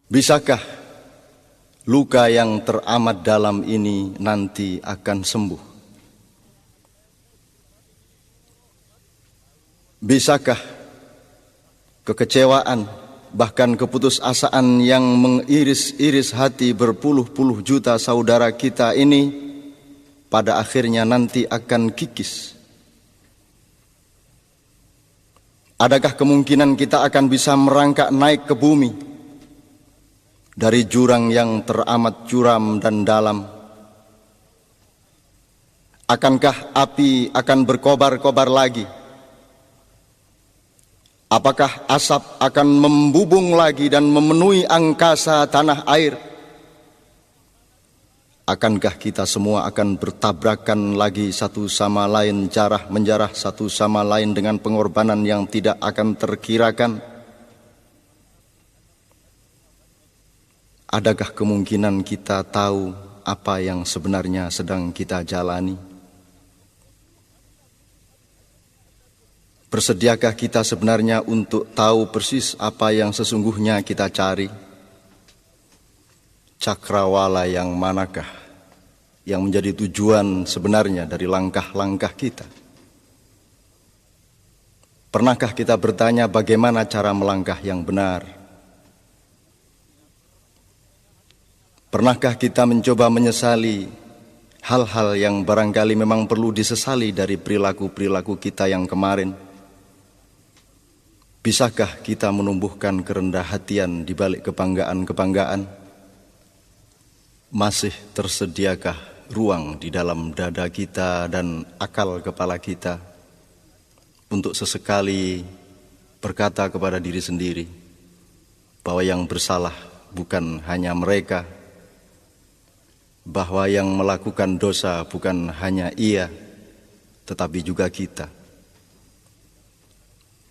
Bisakah luka yang teramat dalam ini nanti akan sembuh? Bisakah kekecewaan, bahkan keputusasaan yang mengiris-iris hati berpuluh-puluh juta saudara kita ini pada akhirnya nanti akan kikis? Adakah kemungkinan kita akan bisa merangkak naik ke bumi dari jurang yang teramat curam dan dalam? Akankah api akan berkobar-kobar lagi? Apakah asap akan membubung lagi dan memenuhi angkasa tanah air? Akankah kita semua akan bertabrakan lagi satu sama lain, jarah menjarah satu sama lain dengan pengorbanan yang tidak akan terkirakan? Adakah kemungkinan kita tahu apa yang sebenarnya sedang kita jalani? Bersediakah kita sebenarnya untuk tahu persis apa yang sesungguhnya kita cari? Cakrawala yang manakah yang menjadi tujuan sebenarnya dari langkah-langkah kita? Pernahkah kita bertanya bagaimana cara melangkah yang benar? Pernahkah kita mencoba menyesali hal-hal yang barangkali memang perlu disesali dari perilaku-perilaku kita yang kemarin? Bisakah kita menumbuhkan kerendah hatian di balik kebanggaan-kebanggaan? Masih tersediakah ruang di dalam dada kita dan akal kepala kita untuk sesekali berkata kepada diri sendiri bahwa yang bersalah bukan hanya mereka, bahwa yang melakukan dosa bukan hanya ia, tetapi juga kita?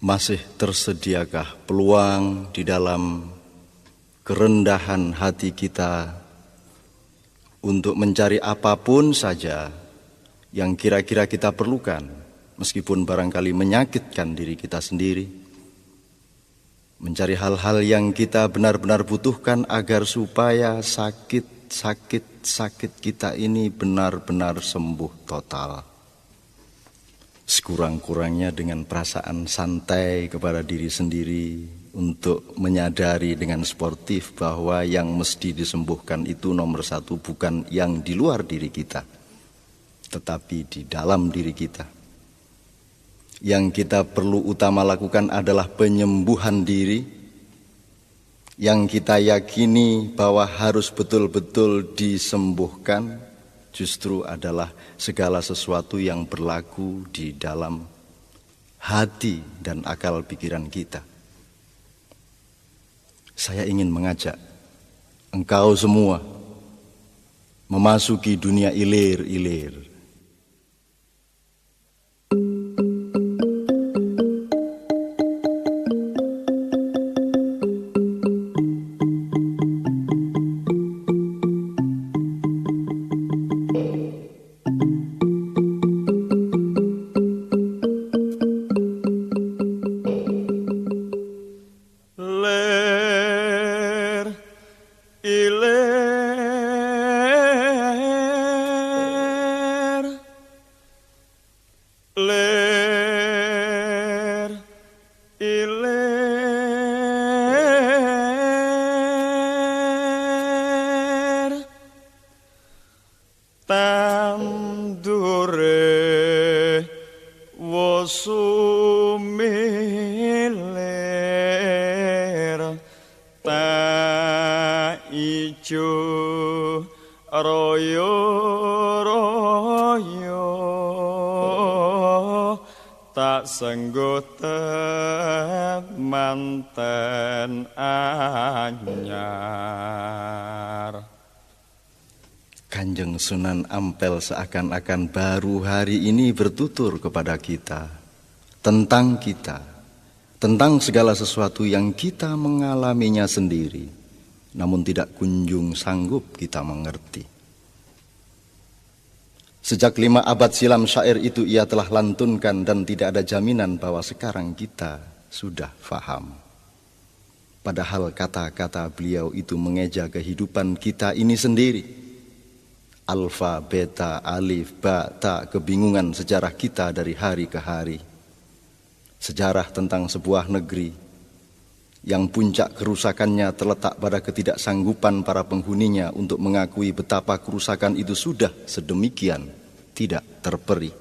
Masih tersediakah peluang di dalam kerendahan hati kita untuk mencari apapun saja yang kira-kira kita perlukan, meskipun barangkali menyakitkan diri kita sendiri, mencari hal-hal yang kita benar-benar butuhkan agar supaya sakit kita ini benar-benar sembuh total. Sekurang-kurangnya dengan perasaan santai kepada diri sendiri untuk menyadari dengan sportif bahwa yang mesti disembuhkan itu nomor satu bukan yang di luar diri kita, tetapi di dalam diri kita. Yang kita perlu utama lakukan adalah penyembuhan diri, yang kita yakini bahwa harus betul-betul disembuhkan justru adalah segala sesuatu yang berlaku di dalam hati dan akal pikiran kita. Saya ingin mengajak engkau semua memasuki dunia ilir-ilir. Sengguh manten anyar. Kanjeng Sunan Ampel seakan-akan baru hari ini bertutur kepada kita, tentang segala sesuatu yang kita mengalaminya sendiri, namun tidak kunjung sanggup kita mengerti. Sejak 5 abad silam syair itu ia telah lantunkan dan tidak ada jaminan bahwa sekarang kita sudah faham. Padahal kata-kata beliau itu mengeja kehidupan kita ini sendiri. Alfa, beta, alif, ba, ta, kebingungan sejarah kita dari hari ke hari. Sejarah tentang sebuah negeri yang puncak kerusakannya terletak pada ketidaksanggupan para penghuninya untuk mengakui betapa kerusakan itu sudah sedemikian tidak terperi.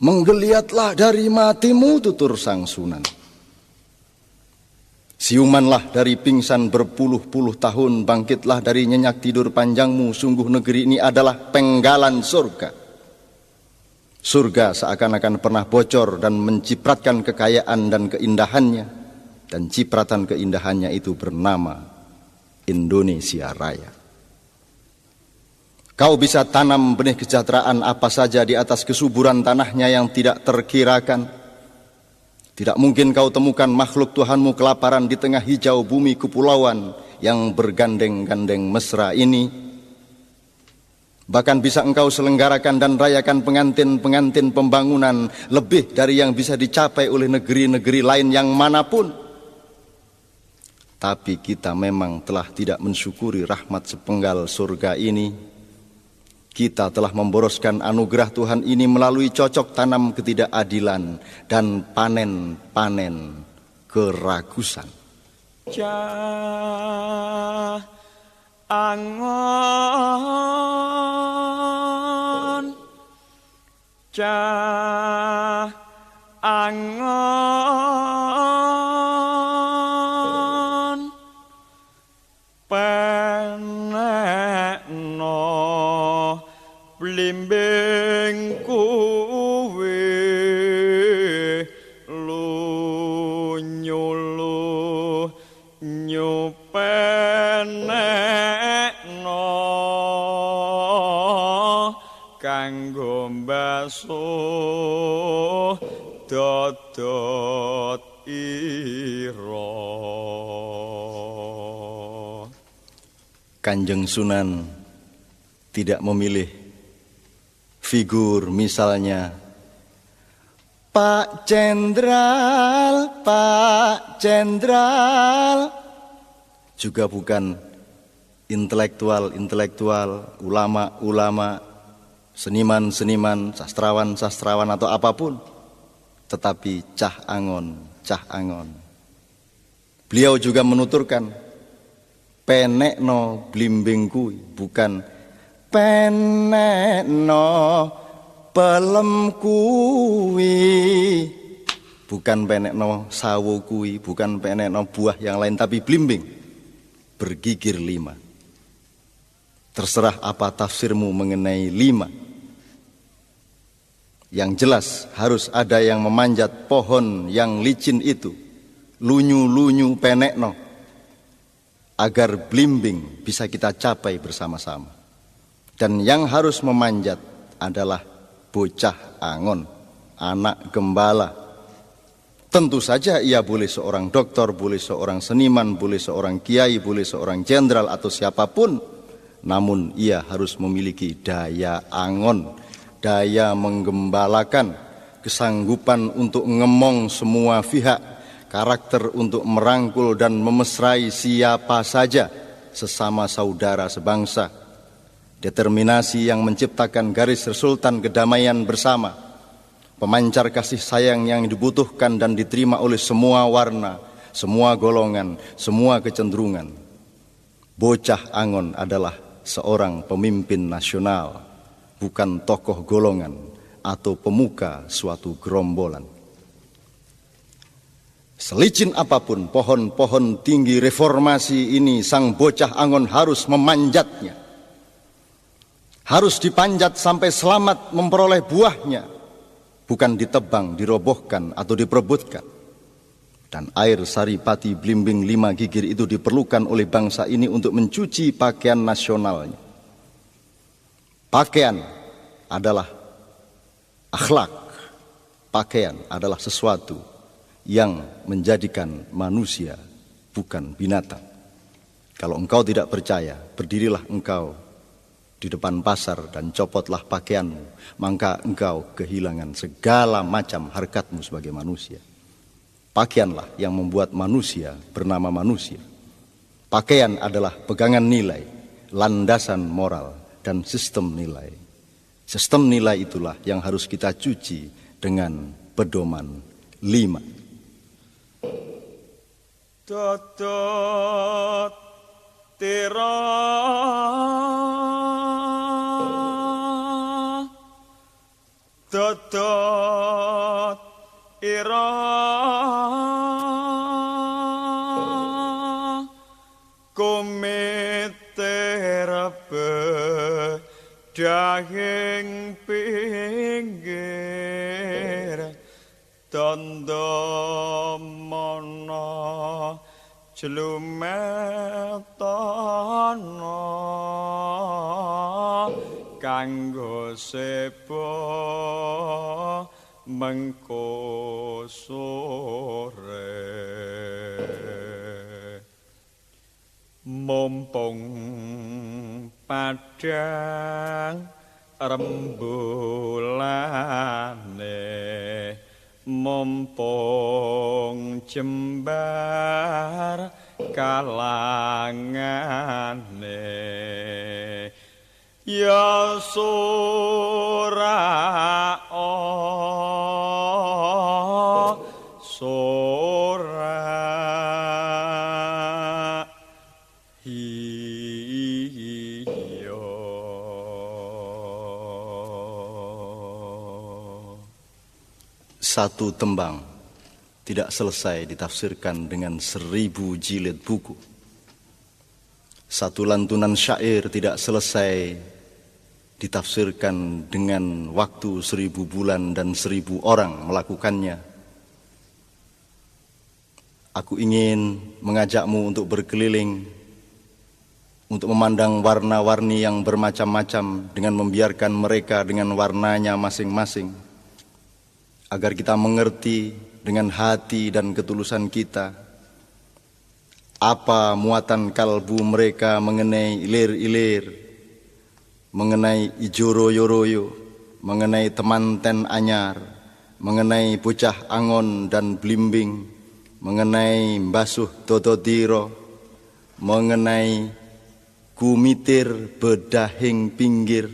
Menggeliatlah dari matimu, tutur sang Sunan. Siumanlah dari pingsan berpuluh-puluh tahun, bangkitlah dari nyenyak tidur panjangmu, sungguh negeri ini adalah penggalan surga. Surga seakan-akan pernah bocor dan mencipratkan kekayaan dan keindahannya, dan cipratan keindahannya itu bernama Indonesia Raya. Kau bisa tanam benih kesejahteraan apa saja di atas kesuburan tanahnya yang tidak terkirakan. Tidak mungkin kau temukan makhluk Tuhanmu kelaparan di tengah hijau bumi kepulauan yang bergandeng-gandeng mesra ini. Bahkan bisa engkau selenggarakan dan rayakan pengantin-pengantin pembangunan lebih dari yang bisa dicapai oleh negeri-negeri lain yang manapun. Tapi kita memang telah tidak mensyukuri rahmat sepenggal surga ini. Kita telah memboroskan anugerah Tuhan ini melalui cocok tanam ketidakadilan dan panen-panen keragusan. Cah angon, cah angon, penekno blimbing kuwi lunyulu nyupenekno kanggo mbasuh dodot ira. Kanjeng Sunan tidak memilih figur misalnya Pak Jenderal, Pak Jenderal. Juga bukan intelektual-intelektual, ulama-ulama, seniman-seniman, sastrawan-sastrawan atau apapun. Tetapi Cah Angon, Cah Angon. Beliau juga menuturkan penekno blimbing kuwi, bukan penekno pelem kuwi, bukan penekno sawo kuwi, bukan penekno buah yang lain, tapi blimbing bergigir 5. Terserah apa tafsirmu mengenai 5. Yang jelas harus ada yang memanjat pohon yang licin itu, lunyu-lunyu penekno, agar blimbing bisa kita capai bersama-sama. Dan yang harus memanjat adalah bocah angon, anak gembala. Tentu saja ia boleh seorang doktor, boleh seorang seniman, boleh seorang kiai, boleh seorang jenderal atau siapapun. Namun ia harus memiliki daya angon, daya menggembalakan, kesanggupan untuk ngemong semua pihak, karakter untuk merangkul dan memesrai siapa saja sesama saudara sebangsa, determinasi yang menciptakan garis resultan kedamaian bersama, pemancar kasih sayang yang dibutuhkan dan diterima oleh semua warna, semua golongan, semua kecenderungan. Bocah Angon adalah seorang pemimpin nasional, bukan tokoh golongan atau pemuka suatu gerombolan. Selicin apapun pohon-pohon tinggi reformasi ini, sang bocah Angon harus memanjatnya. Harus dipanjat sampai selamat memperoleh buahnya, bukan ditebang, dirobohkan atau diperebutkan. Dan air saripati blimbing 5 gigir itu diperlukan oleh bangsa ini untuk mencuci pakaian nasionalnya. Pakaian adalah akhlak. Pakaian adalah sesuatu yang menjadikan manusia, bukan binatang. Kalau engkau tidak percaya, berdirilah engkau di depan pasar dan copotlah pakaianmu, maka engkau kehilangan segala macam harkatmu sebagai manusia. Pakaianlah yang membuat manusia bernama manusia. Pakaian adalah pegangan nilai, landasan moral, dan sistem nilai. Sistem nilai itulah yang harus kita cuci dengan pedoman 5. Dodot tira dodot ira kometerbe daging pinggir tondo mono jlumetana kanggo sepo mengko sore mumpung padang rembulane mumpung jembar kalangane ya surao sura Satu tembang tidak selesai ditafsirkan dengan 1000 jilid buku. Satu lantunan syair tidak selesai ditafsirkan dengan waktu 1000 bulan dan 1000 orang melakukannya. Aku ingin mengajakmu untuk berkeliling, untuk memandang warna-warni yang bermacam-macam dengan membiarkan mereka dengan warnanya masing-masing. Agar kita mengerti dengan hati dan ketulusan kita apa muatan kalbu mereka mengenai ilir-ilir, mengenai ijoro-yoroyo, mengenai temanten anyar, mengenai bocah angon dan blimbing, mengenai mbasuh dododiro, mengenai kumitir bedahing pinggir,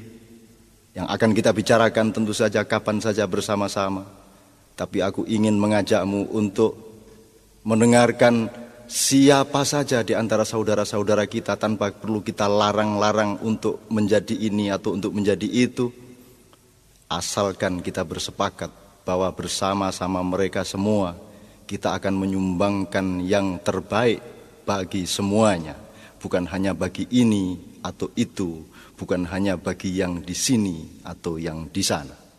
yang akan kita bicarakan tentu saja kapan saja bersama-sama. Tapi aku ingin mengajakmu untuk mendengarkan siapa saja di antara saudara-saudara kita tanpa perlu kita larang-larang untuk menjadi ini atau untuk menjadi itu. Asalkan kita bersepakat bahwa bersama-sama mereka semua kita akan menyumbangkan yang terbaik bagi semuanya. Bukan hanya bagi ini atau itu, bukan hanya bagi yang di sini atau yang di sana.